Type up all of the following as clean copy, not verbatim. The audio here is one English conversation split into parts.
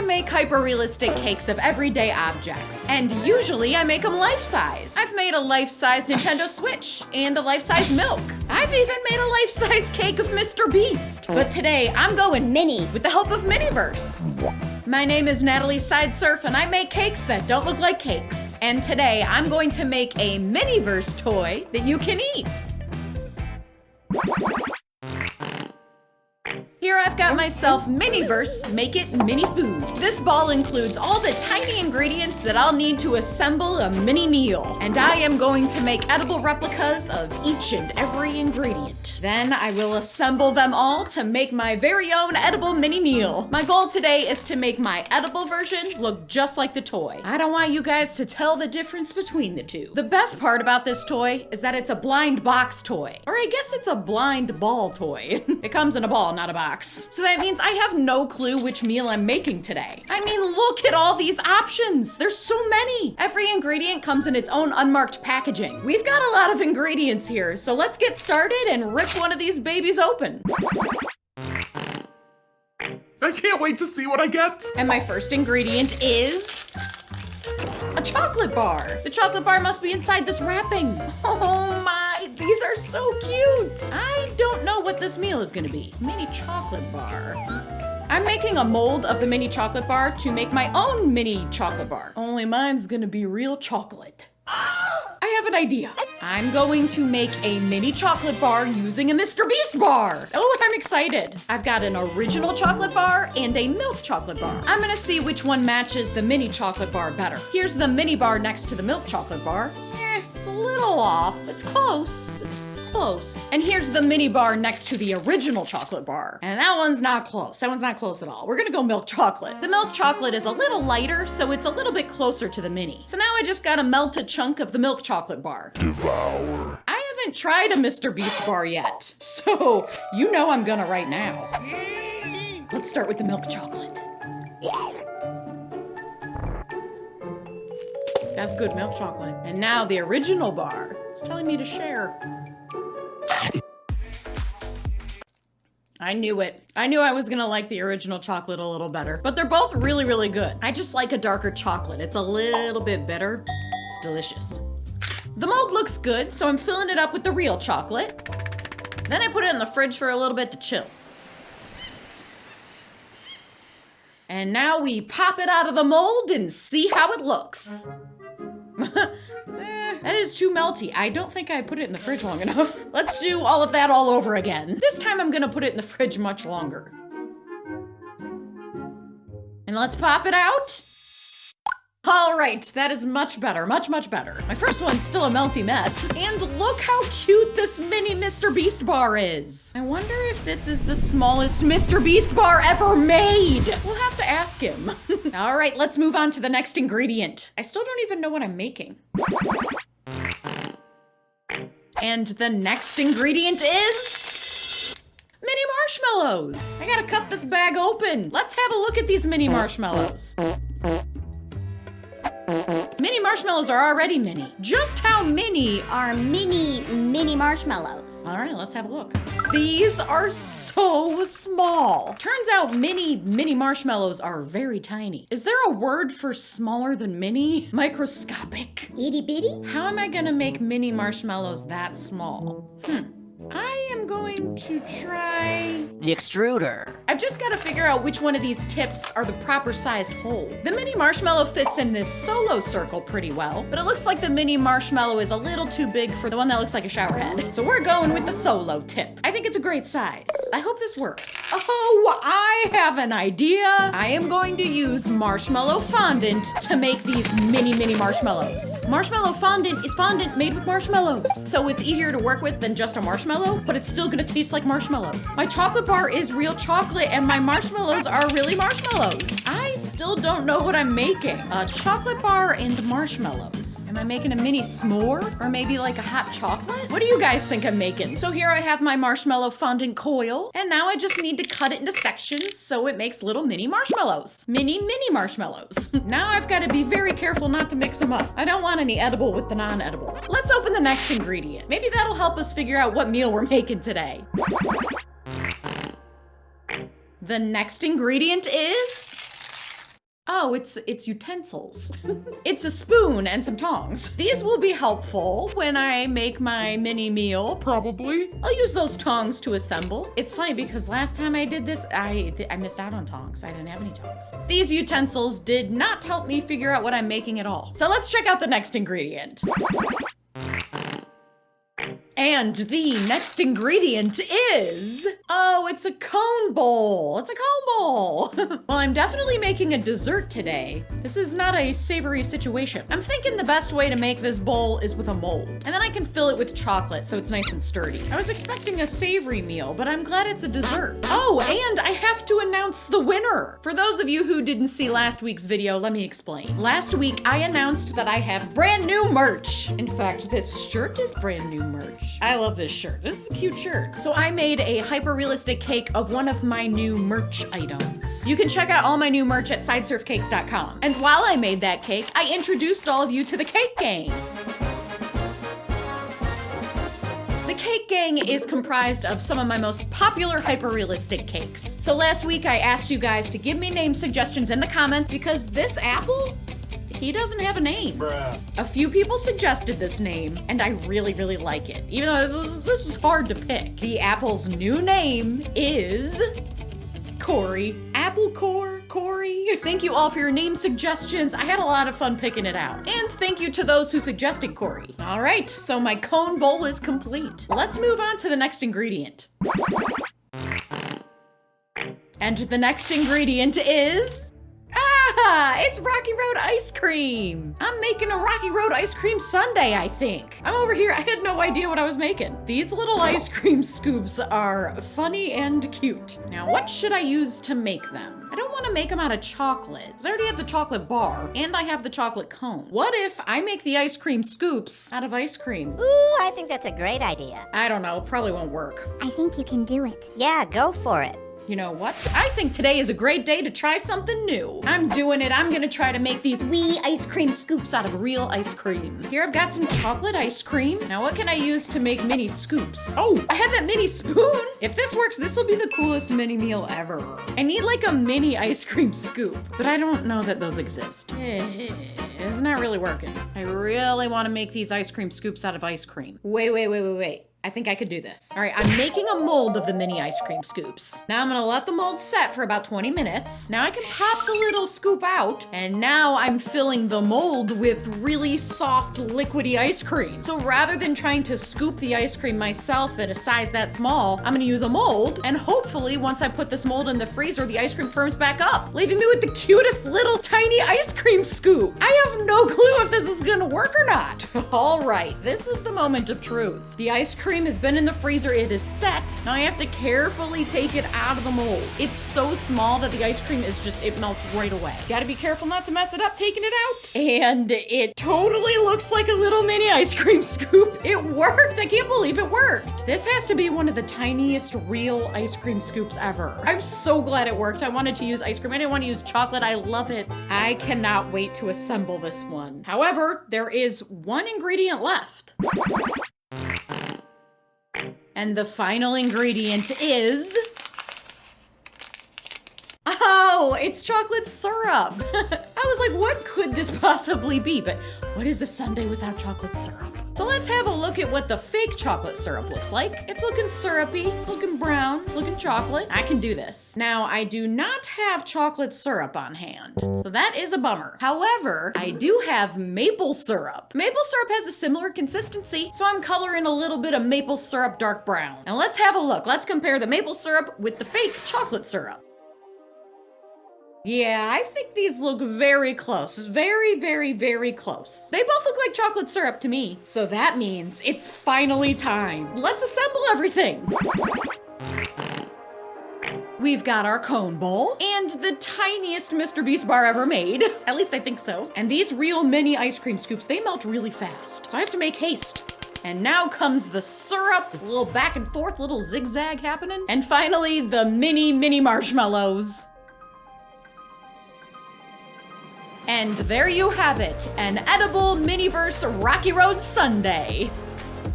make hyperrealistic cakes of everyday objects, and usually I make them life-size. I've made a life-size Nintendo Switch and a life-size milk. I've even made a life-size cake of Mr. Beast. But today I'm going mini with the help of Miniverse. My name is Natalie Sideserf and I make cakes that don't look like cakes. And today I'm going to make a Miniverse toy that you can eat. Here I've got myself Miniverse Make It Mini Food. This ball includes all the tiny ingredients that I'll need to assemble a mini meal. And I am going to make edible replicas of each and every ingredient. Then I will assemble them all to make my very own edible mini meal. My goal today is to make my edible version look just like the toy. I don't want you guys to tell the difference between the two. The best part about this toy is that it's a blind box toy. Or I guess it's a blind ball toy. It comes in a ball, not a box. So that means I have no clue which meal I'm making today. I mean, look at all these options. There's so many. Every ingredient comes in its own unmarked packaging. We've got a lot of ingredients here, so let's get started and rip one of these babies open. I can't wait to see what I get. And my first ingredient is a chocolate bar. The chocolate bar must be inside this wrapping. Oh my, these are so cute. I don't know what this meal is gonna be. Mini chocolate bar. I'm making a mold of the mini chocolate bar to make my own mini chocolate bar. Only mine's gonna be real chocolate. I have an idea. I'm going to make a mini chocolate bar using a Mr. Beast bar. Oh, I'm excited. I've got an original chocolate bar and a milk chocolate bar. I'm gonna see which one matches the mini chocolate bar better. Here's the mini bar next to the milk chocolate bar. It's a little off. It's close. Close. And here's the mini bar next to the original chocolate bar. And that one's not close. That one's not close at all. We're gonna go milk chocolate. The milk chocolate is a little lighter, so it's a little bit closer to the mini. So now I just gotta melt a chunk of the milk chocolate bar. Devour. I haven't tried a Mr. Beast bar yet, so you know I'm gonna right now. Let's start with the milk chocolate. That's good milk chocolate. And now the original bar. It's telling me to share. I knew it. I knew I was gonna like the original chocolate a little better, but they're both really, really good. I just like a darker chocolate. It's a little bit bitter. It's delicious. The mold looks good, so I'm filling it up with the real chocolate. Then I put it in the fridge for a little bit to chill. And now we pop it out of the mold and see how it looks. That is too melty. I don't think I put it in the fridge long enough. Let's do all of that all over again. This time I'm gonna put it in the fridge much longer. And let's pop it out. All right, that is much better, much, much better. My first one's still a melty mess. And look how cute this mini Mr. Beast bar is. I wonder if this is the smallest Mr. Beast bar ever made. We'll have to ask him. All right, let's move on to the next ingredient. I still don't even know what I'm making. And the next ingredient is mini marshmallows. I gotta cut this bag open. Let's have a look at these mini marshmallows. Mini marshmallows are already mini. Just how mini are mini marshmallows? All right, let's have a look. These are so small. Turns out mini marshmallows are very tiny. Is there a word for smaller than mini? Microscopic. Itty bitty? How am I gonna make mini marshmallows that small? I am going to try the extruder. I've just got to figure out which one of these tips are the proper sized hole. The mini marshmallow fits in this solo circle pretty well, but it looks like the mini marshmallow is a little too big for the one that looks like a shower head. So we're going with the solo tip. I think it's a great size. I hope this works. Oh, I have an idea. I am going to use marshmallow fondant to make these mini marshmallows. Marshmallow fondant is fondant made with marshmallows. So it's easier to work with than just a marshmallow, but it's still gonna taste like marshmallows. My chocolate bar is real chocolate and my marshmallows are really marshmallows. I still don't know what I'm making. A chocolate bar and marshmallows. Am I making a mini s'more? Or maybe like a hot chocolate? What do you guys think I'm making? So here I have my marshmallow fondant coil, and now I just need to cut it into sections so it makes little mini marshmallows. Mini marshmallows. Now I've got to be very careful not to mix them up. I don't want any edible with the non-edible. Let's open the next ingredient. Maybe that'll help us figure out what meal we're making today. The next ingredient is Oh, it's utensils. It's a spoon and some tongs. These will be helpful when I make my mini meal. Probably. I'll use those tongs to assemble. It's funny because last time I did this, I missed out on tongs. I didn't have any tongs. These utensils did not help me figure out what I'm making at all. So let's check out the next ingredient. And the next ingredient is, oh, it's a cone bowl. It's a cone bowl. Well, I'm definitely making a dessert today. This is not a savory situation. I'm thinking the best way to make this bowl is with a mold. And then I can fill it with chocolate so it's nice and sturdy. I was expecting a savory meal, but I'm glad it's a dessert. Oh, and I have to announce the winner. For those of you who didn't see last week's video, let me explain. Last week, I announced that I have brand new merch. In fact, this shirt is brand new merch. I love this shirt. This is a cute shirt. So I made a hyper-realistic cake of one of my new merch items. You can check out all my new merch at sideserfcakes.com. And while I made that cake, I introduced all of you to the Cake Gang. The Cake Gang is comprised of some of my most popular hyper-realistic cakes. So last week I asked you guys to give me name suggestions in the comments because this apple, he doesn't have a name. Bruh. A few people suggested this name, and I really, really like it. Even though this was hard to pick. The apple's new name is Corey. Apple Core, Corey. Thank you all for your name suggestions. I had a lot of fun picking it out. And thank you to those who suggested Corey. All right, so my cone bowl is complete. Let's move on to the next ingredient. And the next ingredient is... it's Rocky Road ice cream. I'm making a Rocky Road ice cream sundae, I think. I'm over here, I had no idea what I was making. These little ice cream scoops are funny and cute. Now, what should I use to make them? I don't want to make them out of chocolate, because I already have the chocolate bar, and I have the chocolate cone. What if I make the ice cream scoops out of ice cream? Ooh, I think that's a great idea. I don't know, probably won't work. I think you can do it. Yeah, go for it. You know what? I think today is a great day to try something new. I'm doing it. I'm gonna try to make these wee ice cream scoops out of real ice cream. Here I've got some chocolate ice cream. Now what can I use to make mini scoops? Oh, I have that mini spoon. If this works, this will be the coolest mini meal ever. I need like a mini ice cream scoop, but I don't know that those exist. It's not really working. I really want to make these ice cream scoops out of ice cream. Wait. I think I could do this. All right, I'm making a mold of the mini ice cream scoops. Now I'm gonna let the mold set for about 20 minutes. Now I can pop the little scoop out, and now I'm filling the mold with really soft, liquidy ice cream. So rather than trying to scoop the ice cream myself at a size that small, I'm gonna use a mold, and hopefully once I put this mold in the freezer, the ice cream firms back up, leaving me with the cutest little tiny ice cream scoop. I have no clue if this is gonna work or not. All right, this is the moment of truth. The ice cream has been in the freezer, it is set. Now I have to carefully take it out of the mold. It's so small that the ice cream is just, it melts right away. Gotta be careful not to mess it up taking it out. And it totally looks like a little mini ice cream scoop. It worked, I can't believe it worked. This has to be one of the tiniest real ice cream scoops ever. I'm so glad it worked. I wanted to use ice cream, I didn't want to use chocolate, I love it. I cannot wait to assemble this one. However, there is one ingredient left. And the final ingredient is... Oh, it's chocolate syrup. I was like, what could this possibly be? But what is a sundae without chocolate syrup? So let's have a look at what the fake chocolate syrup looks like. It's looking syrupy, it's looking brown, it's looking chocolate. I can do this. Now, I do not have chocolate syrup on hand, so that is a bummer. However, I do have maple syrup. Maple syrup has a similar consistency, so I'm coloring a little bit of maple syrup dark brown. And let's have a look. Let's compare the maple syrup with the fake chocolate syrup. Yeah, I think these look very close. Very, very, very close. They both look like chocolate syrup to me. So that means it's finally time. Let's assemble everything. We've got our cone bowl and the tiniest Mr. Beast bar ever made. At least I think so. And these real mini ice cream scoops, they melt really fast. So I have to make haste. And now comes the syrup, a little back and forth, little zigzag happening. And finally, the mini marshmallows. And there you have it, an edible Miniverse Rocky Road sundae.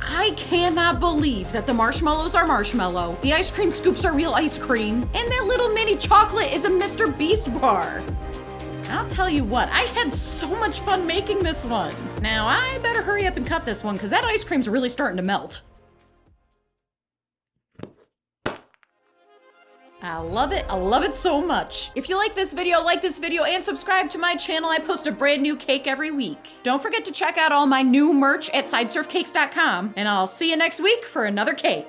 I cannot believe that the marshmallows are marshmallow, the ice cream scoops are real ice cream, and that little mini chocolate is a Mr. Beast bar. I'll tell you what, I had so much fun making this one. Now I better hurry up and cut this one because that ice cream's really starting to melt. I love it so much. If you like this video, and subscribe to my channel. I post a brand new cake every week. Don't forget to check out all my new merch at sideserfcakes.com, and I'll see you next week for another cake.